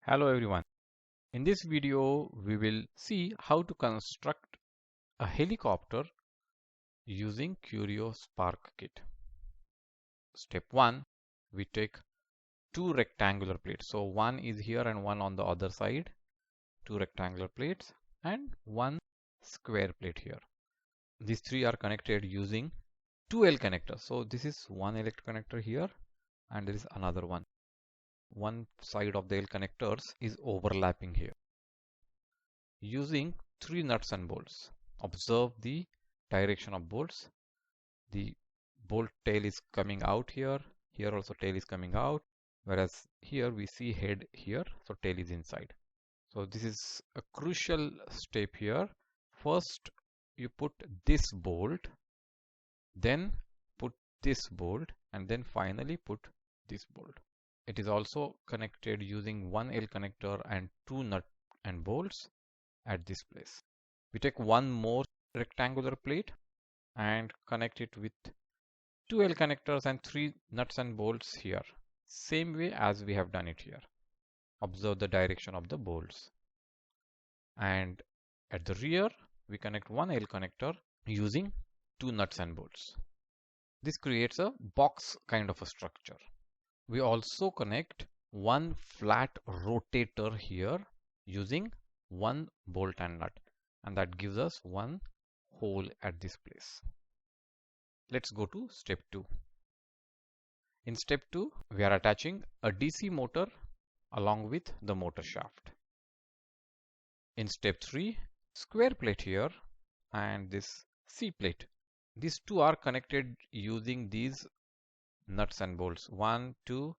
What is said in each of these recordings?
Hello everyone. In this video, we will see how to construct a helicopter using Curio Spark Kit. Step 1, we take two rectangular plates. So one is here and one on the other side, two rectangular plates and one square plate here. These three are connected using two L connectors. So this is one L connector here and there is another one. One side of the L connectors is overlapping here. Using three nuts and bolts. Observe the direction of bolts. The bolt tail is coming out here. Here also tail is coming out. Whereas here we see head here. So tail is inside. So this is a crucial step here. First you put this bolt. Then put this bolt. And then finally put this bolt. It is also connected using one L connector and two nut and bolts at this place. We take one more rectangular plate and connect it with two L connectors and three nuts and bolts here. Same way as we have done it here. Observe the direction of the bolts. And at the rear, we connect one L connector using two nuts and bolts. This creates a box kind of a structure. We also connect one flat rotator here using one bolt and nut, and that gives us one hole at this place. Let's go to step 2. In step 2, we are attaching a DC motor along with the motor shaft. In step 3, square plate here and this C plate. These two are connected using these nuts and bolts. 1, 2,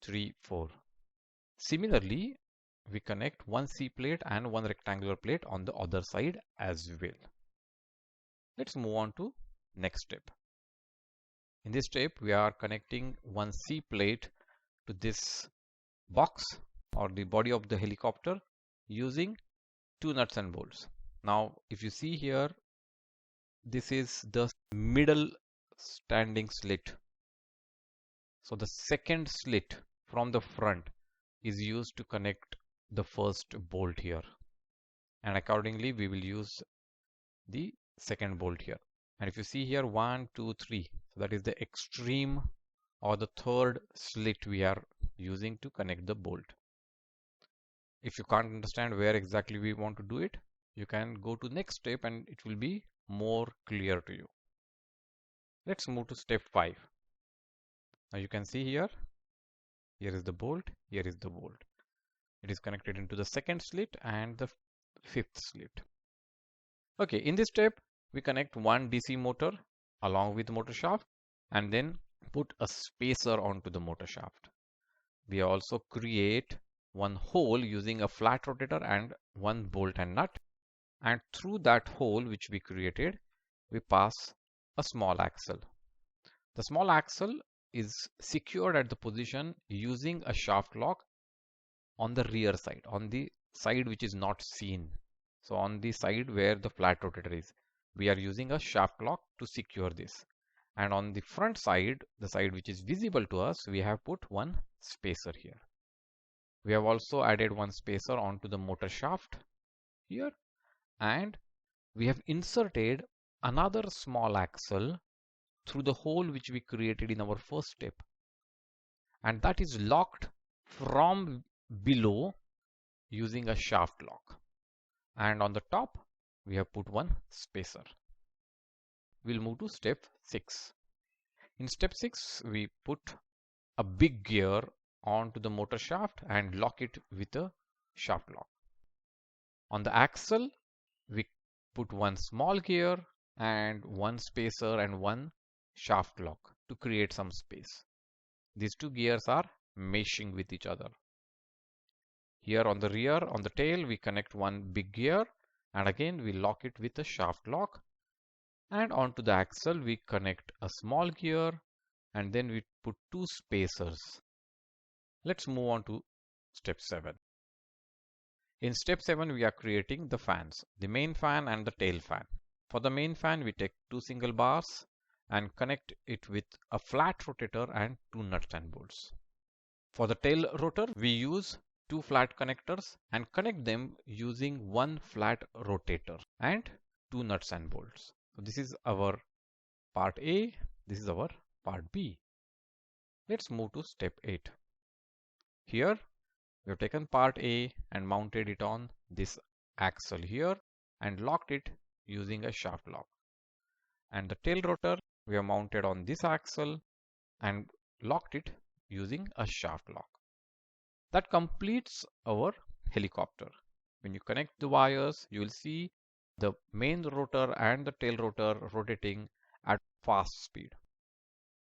3, 4. Similarly, we connect one C plate and one rectangular plate on the other side as well. Let's move on to next step. In this step, we are connecting one C plate to this box or the body of the helicopter using two nuts and bolts. Now, if you see here, this is the middle standing slit. So the second slit from the front is used to connect the first bolt here, and accordingly we will use the second bolt here. And if you see here 1, 2, 3, so that is the extreme or the third slit we are using to connect the bolt. If you can't understand where exactly we want to do it, you can go to next step and it will be more clear to you. Let's move to step 5. Now you can see here is the bolt, here is the bolt. It is connected into the second slit and the fifth slit. Okay, in this step, we connect one DC motor along with motor shaft and then put a spacer onto the motor shaft. We also create one hole using a flat rotator and one bolt and nut. And through that hole which we created, we pass a small axle. The small axle is secured at the position using a shaft lock on the rear side, on the side which is not seen. So on the side where the flat rotator is, we are using a shaft lock to secure this. And on the front side, the side which is visible to us, we have put one spacer here. We have also added one spacer onto the motor shaft here, and we have inserted another small axle through the hole which we created in our first step, and that is locked from below using a shaft lock. And on the top we have put one spacer. We'll move to step 6. In step 6, we put a big gear onto the motor shaft and lock it with a shaft lock. On the axle, we put one small gear and one spacer and one shaft lock to create some space. These two gears are meshing with each other. Here on the rear, on the tail, we connect one big gear and again we lock it with a shaft lock. And onto the axle, we connect a small gear and then we put two spacers. Let's move on to step 7. In step 7, we are creating the fans, the main fan and the tail fan. For the main fan, we take two single bars and connect it with a flat rotator and two nuts and bolts. For the tail rotor, we use two flat connectors and connect them using one flat rotator and two nuts and bolts. So this is our part A, this is our part B. Let's move to step 8. Here we have taken part A and mounted it on this axle here and locked it using a shaft lock. And the tail rotor we have mounted on this axle and locked it using a shaft lock. That completes our helicopter. When you connect the wires, you will see the main rotor and the tail rotor rotating at fast speed.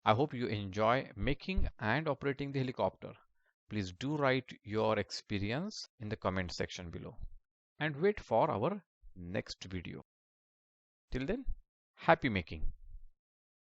I hope you enjoy making and operating the helicopter. Please do write your experience in the comment section below and wait for our next video. Till then, happy making!